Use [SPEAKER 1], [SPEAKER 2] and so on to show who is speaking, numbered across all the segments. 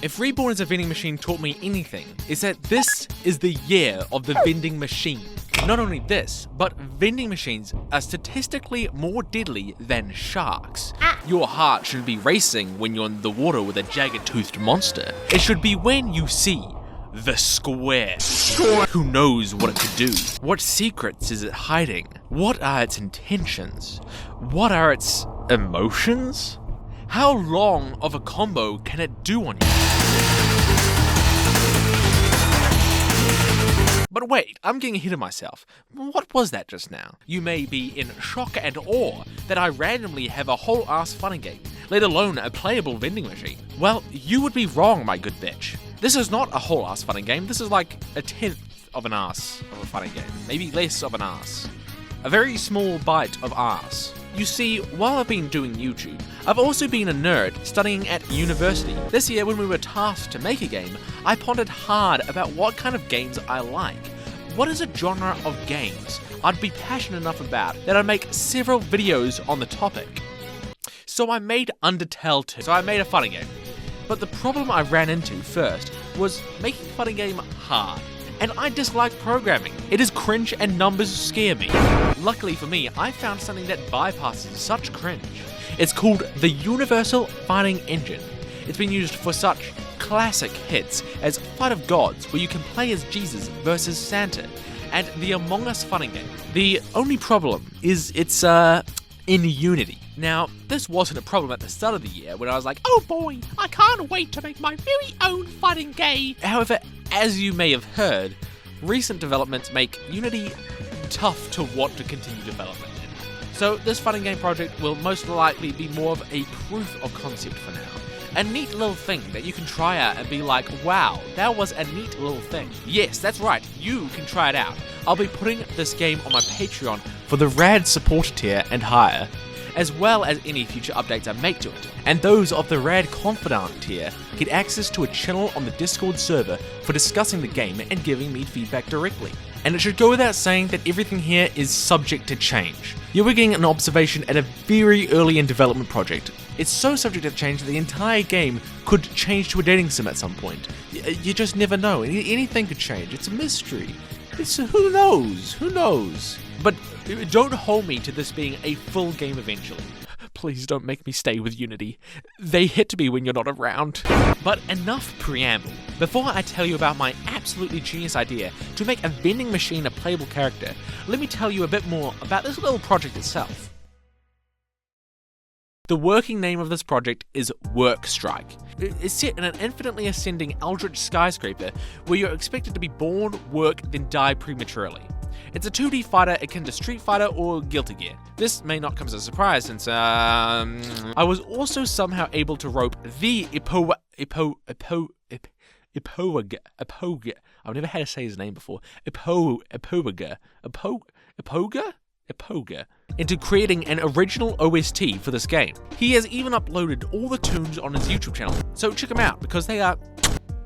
[SPEAKER 1] If Reborn as a vending machine taught me anything, it's that this is the year of the vending machine. Not only this, but vending machines are statistically more deadly than sharks. Your heart shouldn't be racing when you're in the water with a jagged-toothed monster. It should be when you see the square. Who knows what it could do? What secrets is it hiding? What are its intentions? What are its emotions? How long of a combo can it do on you? But wait, I'm getting ahead of myself. What was that just now? You may be in shock and awe that I randomly have a whole ass funny game, let alone a playable vending machine. Well, you would be wrong, my good bitch. This is not a whole ass funny game, this is like a tenth of an ass of a funny game. Maybe less of an ass. A very small bite of ass. You see, while I've been doing YouTube, I've also been a nerd studying at university. This year, when we were tasked to make a game, I pondered hard about what kind of games I like. What is a genre of games I'd be passionate enough about that I'd make several videos on the topic? So I made Undertale 2. So I made a funny game. But the problem I ran into first was making a funny game hard. And I dislike programming. It is cringe and numbers scare me. Luckily for me, I found something that bypasses such cringe. It's called the Universal Fighting Engine. It's been used for such classic hits as Fight of Gods, where you can play as Jesus versus Santa, and the Among Us fighting game. The only problem is it's in Unity. Now, this wasn't a problem at the start of the year when I was like, oh boy, I can't wait to make my very own fighting game. However, as you may have heard, recent developments make Unity tough to want to continue development in. So this fighting game project will most likely be more of a proof of concept for now. A neat little thing that you can try out and be like, wow, that was a neat little thing. Yes, that's right, you can try it out. I'll be putting this game on my Patreon for the rad support tier and higher, as well as any future updates I make to it. And those of the rad confidant tier get access to a channel on the Discord server for discussing the game and giving me feedback directly. And it should go without saying that everything here is subject to change. You're getting an observation at a very early in development project. It's so subject to change that the entire game could change to a dating sim at some point. You just never know. Anything could change. It's a mystery. It's who knows? But don't hold me to this being a full game eventually. Please don't make me stay with Unity. They hit me when you're not around. But enough preamble. Before I tell you about my absolutely genius idea to make a vending machine a playable character, let me tell you a bit more about this little project itself. The working name of this project is Work Strike. It's set in an infinitely ascending eldritch skyscraper where you're expected to be born, work, then die prematurely. It's a 2D fighter akin to Street Fighter or Guilty Gear. This may not come as a surprise since I was also somehow able to rope the Ipoga. I've never had to say his name before. Ipoga into creating an original OST for this game. He has even uploaded all the tunes on his YouTube channel, so check them out because they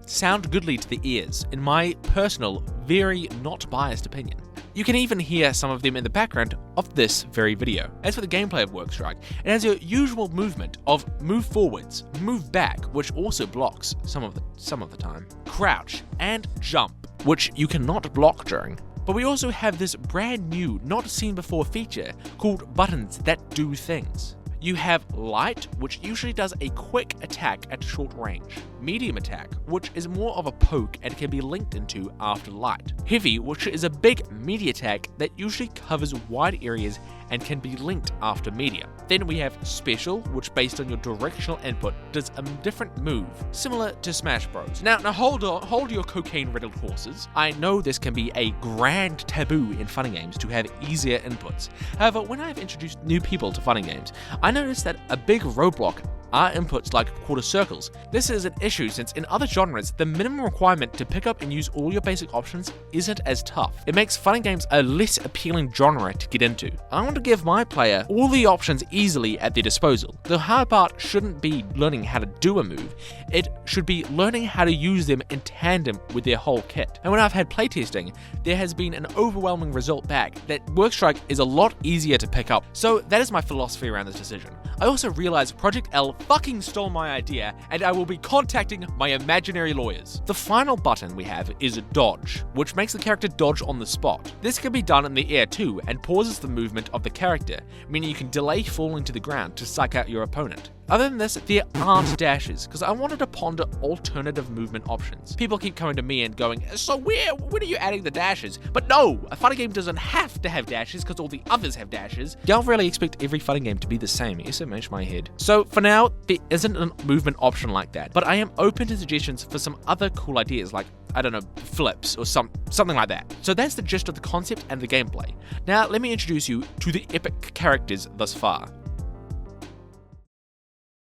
[SPEAKER 1] sound goodly to the ears, in my personal, very not biased opinion. You can even hear some of them in the background of this very video. As for the gameplay of Work Strike, it has your usual movement of move forwards, move back, which also blocks some of the time, crouch, and jump, which you cannot block during. But we also have this brand new, not seen before feature called buttons that do things. You have light, which usually does a quick attack at short range. Medium attack, which is more of a poke and can be linked into after light. Heavy, which is a big melee attack that usually covers wide areas and can be linked after medium. Then we have special, which based on your directional input does a different move, similar to Smash Bros. Now hold your cocaine-riddled horses. I know this can be a grand taboo in fighting games to have easier inputs. However, when I've introduced new people to fighting games, I noticed that a big roadblock are inputs like quarter circles. This is an issue since in other genres, the minimum requirement to pick up and use all your basic options isn't as tough. It makes fighting games a less appealing genre to get into. I want to give my player all the options easily at their disposal. The hard part shouldn't be learning how to do a move, it should be learning how to use them in tandem with their whole kit. And when I've had playtesting, there has been an overwhelming result back that Work Strike is a lot easier to pick up. So that is my philosophy around this decision. decision. I also realized Project L fucking stole my idea, and I will be contacting my imaginary lawyers. The final button we have is dodge, which makes the character dodge on the spot. This can be done in the air too, and pauses the movement of the character, meaning you can delay falling to the ground to psych out your opponent. Other than this, there aren't dashes, because I wanted to ponder alternative movement options. People keep coming to me and going, so when are you adding the dashes? But no, a fighting game doesn't have to have dashes because all the others have dashes. Don't really expect every fighting game to be the same, SMH my head. So for now, there isn't a movement option like that, but I am open to suggestions for some other cool ideas like, I don't know, flips or something like that. So that's the gist of the concept and the gameplay. Now let me introduce you to the epic characters thus far.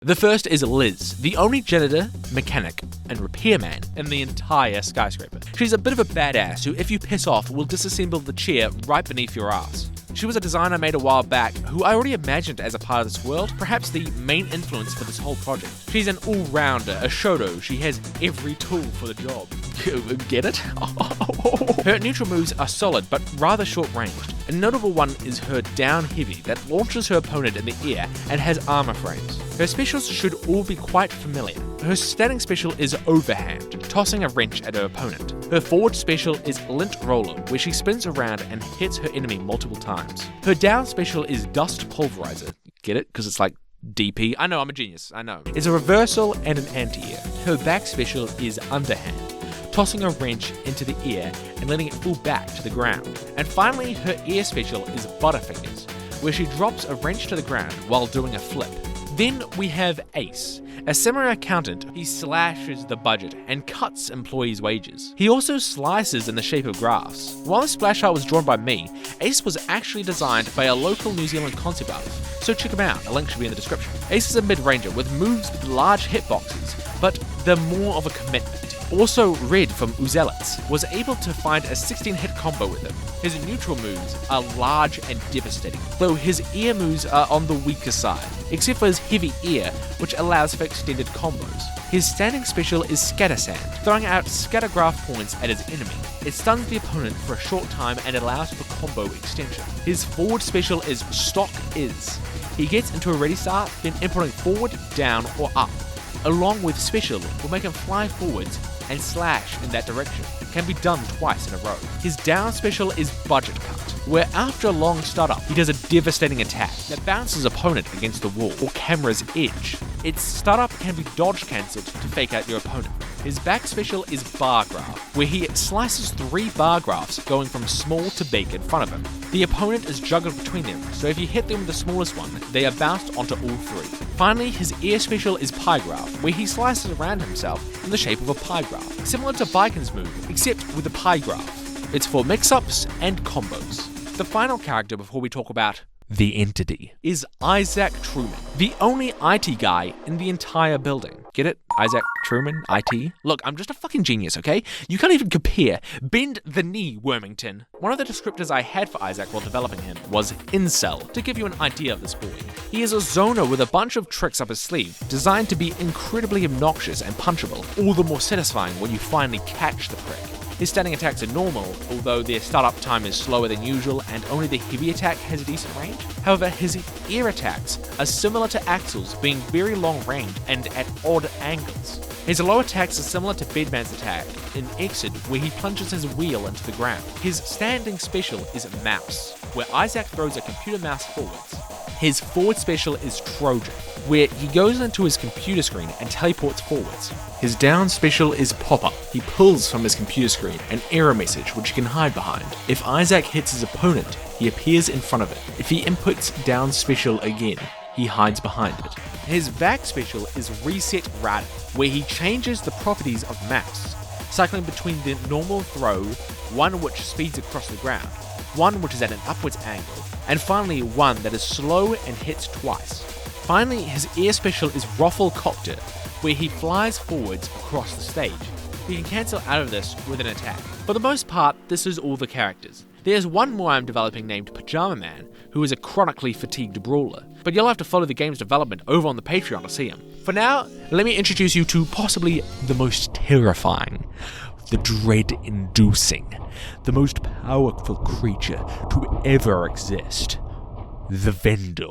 [SPEAKER 1] The first is Liz, the only janitor, mechanic, and repairman in the entire skyscraper. She's a bit of a badass who, if you piss off, will disassemble the chair right beneath your ass. She was a designer I made a while back who I already imagined as a part of this world, perhaps the main influence for this whole project. She's an all-rounder, a shoto, she has every tool for the job. Get it? Her neutral moves are solid but rather short-ranged. A notable one is her down heavy that launches her opponent in the air and has armor frames. Her specials should all be quite familiar. Her standing special is overhand, tossing a wrench at her opponent. Her forward special is lint roller, where she spins around and hits her enemy multiple times. Her down special is dust pulverizer. Get it? Because it's like DP. I know, I'm a genius. I know. It's a reversal and an anti-air. Her back special is underhand, tossing a wrench into the air and letting it fall back to the ground. And finally, her air special is Butterfingers, where she drops a wrench to the ground while doing a flip. Then we have Ace, a similar accountant. He slashes the budget and cuts employees' wages. He also slices in the shape of graphs. While the splash art was drawn by me, Ace was actually designed by a local New Zealand concept artist, so check him out, a link should be in the description. Ace is a mid-ranger with moves with large hitboxes, but they're more of a commitment. Also, Red from Uzelitz was able to find a 16-hit combo with him. His neutral moves are large and devastating, though his air moves are on the weaker side, except for his heavy air, which allows for extended combos. His standing special is Scatter Sand, throwing out scatter graph points at his enemy. It stuns the opponent for a short time and allows for combo extension. His forward special is Stock Is. He gets into a ready start, then inputting forward, down, or up, along with special will make him fly forwards and slash in that direction. It can be done twice in a row. His down special is Budget Cut, where after a long startup, he does a devastating attack that bounces opponent against the wall or camera's edge. Its startup can be dodge cancelled to fake out your opponent. His back special is Bar Graph, where he slices 3 bar graphs going from small to big in front of him. The opponent is juggled between them, so if you hit them with the smallest one, they are bounced onto all 3. Finally, his air special is Pie Graph, where he slices around himself in the shape of a pie graph, similar to Vikin's move, except with a pie graph. It's for mix-ups and combos. The final character before we talk about the entity is Isaac Truman, the only IT guy in the entire building. Get it? Isaac Truman, IT? Look, I'm just a fucking genius, okay? You can't even compare. Bend the knee, Wormington. One of the descriptors I had for Isaac while developing him was incel, to give you an idea of this boy. He is a zoner with a bunch of tricks up his sleeve, designed to be incredibly obnoxious and punchable, all the more satisfying when you finally catch the prick. His standing attacks are normal, although their startup time is slower than usual and only the heavy attack has a decent range. However, his air attacks are similar to Axel's, being very long range and at odd angles. His low attacks are similar to Bedman's attack in Exit, where he plunges his wheel into the ground. His standing special is Mouse, where Isaac throws a computer mouse forwards. His forward special is Trojan, where he goes into his computer screen and teleports forwards. His down special is Pop-Up. He pulls from his computer screen an error message which he can hide behind. If Isaac hits his opponent, he appears in front of it. If he inputs down special again, he hides behind it. His back special is Reset Rad, where he changes the properties of Mouse, cycling between the normal throw, one which speeds across the ground, one which is at an upwards angle, and finally one that is slow and hits twice. Finally, his air special is Ruffle Copter, where he flies forwards across the stage. He can cancel out of this with an attack. For the most part, this is all the characters. There's one more I'm developing named Pajama Man, who is a chronically fatigued brawler, but you'll have to follow the game's development over on the Patreon to see him. For now, let me introduce you to possibly the most terrifying, the dread-inducing, the most powerful creature to ever exist, the Vendor.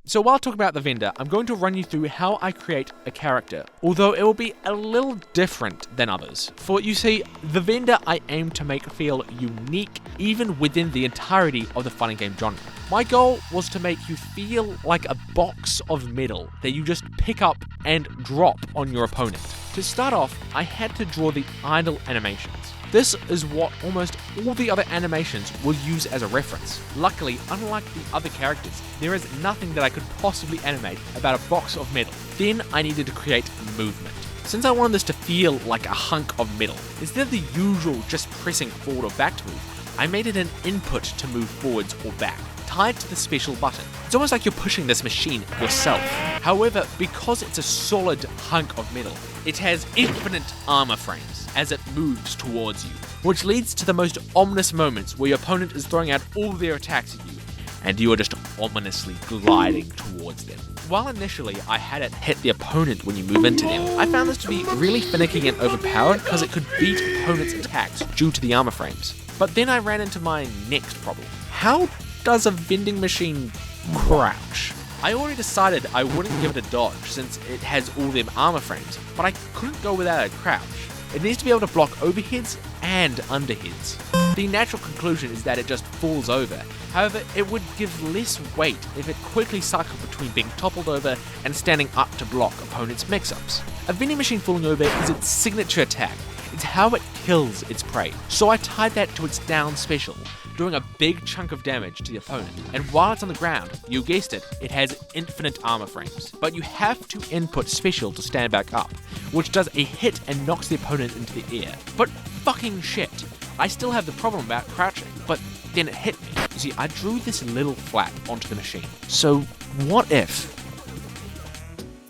[SPEAKER 1] So while talking about the vendor, I'm going to run you through how I create a character, although it will be a little different than others. For you see, the vendor I aim to make feel unique even within the entirety of the fighting game genre. My goal was to make you feel like a box of metal that you just pick up and drop on your opponent. To start off, I had to draw the idle animations. This is what almost all the other animations will use as a reference. Luckily, unlike the other characters, there is nothing that I could possibly animate about a box of metal. Then I needed to create movement. Since I wanted this to feel like a hunk of metal, instead of the usual just pressing forward or back to move, I made it an input to move forwards or back, tied to the special button. It's almost like you're pushing this machine yourself. However, because it's a solid hunk of metal, it has infinite armor frames as it moves towards you, which leads to the most ominous moments where your opponent is throwing out all their attacks at you, and you are just ominously gliding towards them. While initially I had it hit the opponent when you move into them, I found this to be really finicky and overpowered because it could beat opponents' attacks due to the armor frames. But then I ran into my next problem. How does a vending machine crouch? I already decided I wouldn't give it a dodge since it has all them armor frames, but I couldn't go without a crouch. It needs to be able to block overheads and underheads. The natural conclusion is that it just falls over. However, it would give less weight if it quickly cycled between being toppled over and standing up to block opponents' mix-ups. A vending machine falling over is its signature attack. It's how it kills its prey. So I tied that to its down special, doing a big chunk of damage to the opponent. And while it's on the ground, you guessed it, it has infinite armor frames. But you have to input special to stand back up, which does a hit and knocks the opponent into the air. But fucking shit, I still have the problem about crouching, but then it hit me. You see, I drew this little flap onto the machine. So what if?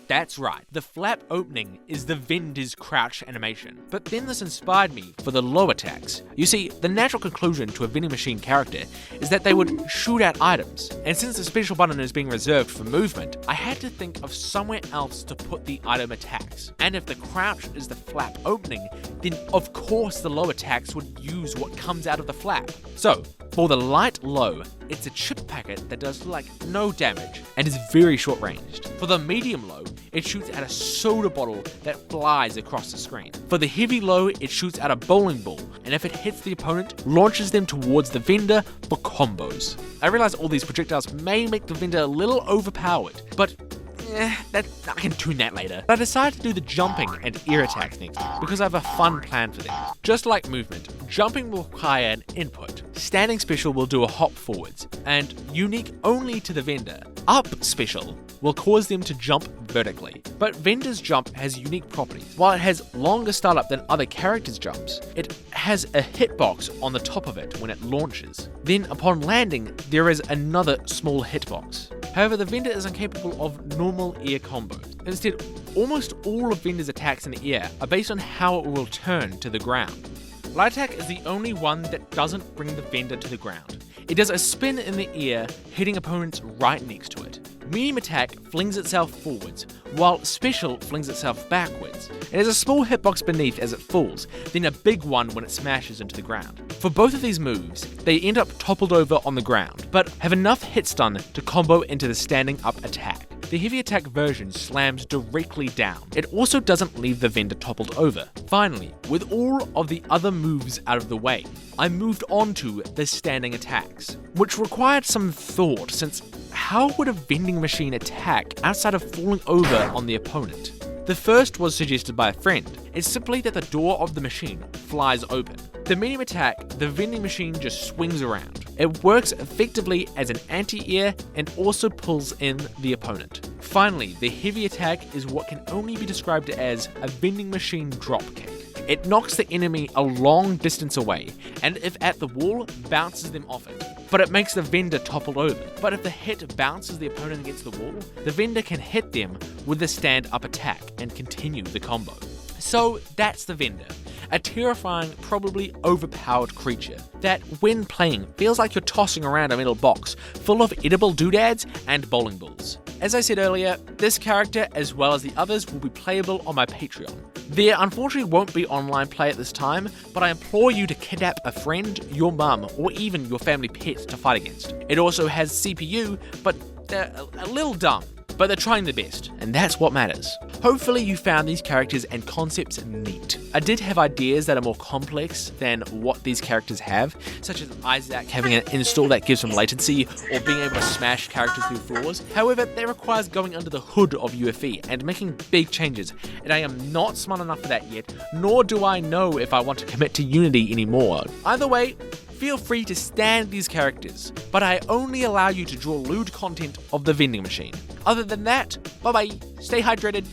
[SPEAKER 1] That's right, the flap opening is the vendor's crouch animation. But then this inspired me for the low attacks. You see, the natural conclusion to a vending machine character is that they would shoot out items. And since the special button is being reserved for movement, I had to think of somewhere else to put the item attacks. And if the crouch is the flap opening, then of course the low attacks would use what comes out of the flap. So, for the light low, it's a chip packet that does like no damage and is very short ranged. For the medium low, it shoots out a soda bottle that flies across the screen. For the heavy low, it shoots out a bowling ball, and if it hits the opponent, launches them towards the vendor for combos. I realize all these projectiles may make the vendor a little overpowered, but I can tune that later. But I decided to do the jumping and air attacks next because I have a fun plan for them. Just like movement, jumping will require an input. Standing special will do a hop forwards, and unique only to the vendor, up special will cause them to jump vertically. But vendor's jump has unique properties. While it has longer startup than other characters' jumps, it has a hitbox on the top of it when it launches. Then upon landing, there is another small hitbox. However, the vendor is incapable of normal air combos. Instead, almost all of vendor's attacks in the air are based on how it will turn to the ground. Light attack is the only one that doesn't bring the vendor to the ground. It does a spin in the air, hitting opponents right next to it. Medium attack flings itself forwards, while special flings itself backwards. It has a small hitbox beneath as it falls, then a big one when it smashes into the ground. For both of these moves, they end up toppled over on the ground, but have enough hit stun to combo into the standing up attack. The heavy attack version slams directly down. It also doesn't leave the vendor toppled over. Finally, with all of the other moves out of the way, I moved on to the standing attacks, which required some thought since how would a vending machine attack outside of falling over on the opponent? The first was suggested by a friend. It's simply that the door of the machine flies open. The medium attack, the vending machine just swings around. It works effectively as an anti-air and also pulls in the opponent. Finally, the heavy attack is what can only be described as a vending machine dropkick. It knocks the enemy a long distance away, and if at the wall, bounces them off it. But it makes the vendor toppled over. But if the hit bounces the opponent against the wall, the vendor can hit them with the stand-up attack and continue the combo. So that's the vendor. A terrifying, probably overpowered creature that, when playing, feels like you're tossing around a metal box full of edible doodads and bowling balls. As I said earlier, this character, as well as the others, will be playable on my Patreon. There unfortunately won't be online play at this time, but I implore you to kidnap a friend, your mum, or even your family pet to fight against. It also has CPU, but they're a little dumb, but they're trying their best, and that's what matters. Hopefully you found these characters and concepts neat. I did have ideas that are more complex than what these characters have, such as Isaac having an install that gives him latency, or being able to smash characters through floors. However, that requires going under the hood of UFE and making big changes, and I am not smart enough for that yet, nor do I know if I want to commit to Unity anymore. Either way, feel free to stand these characters, but I only allow you to draw lewd content of the vending machine. Other than that, bye bye, stay hydrated,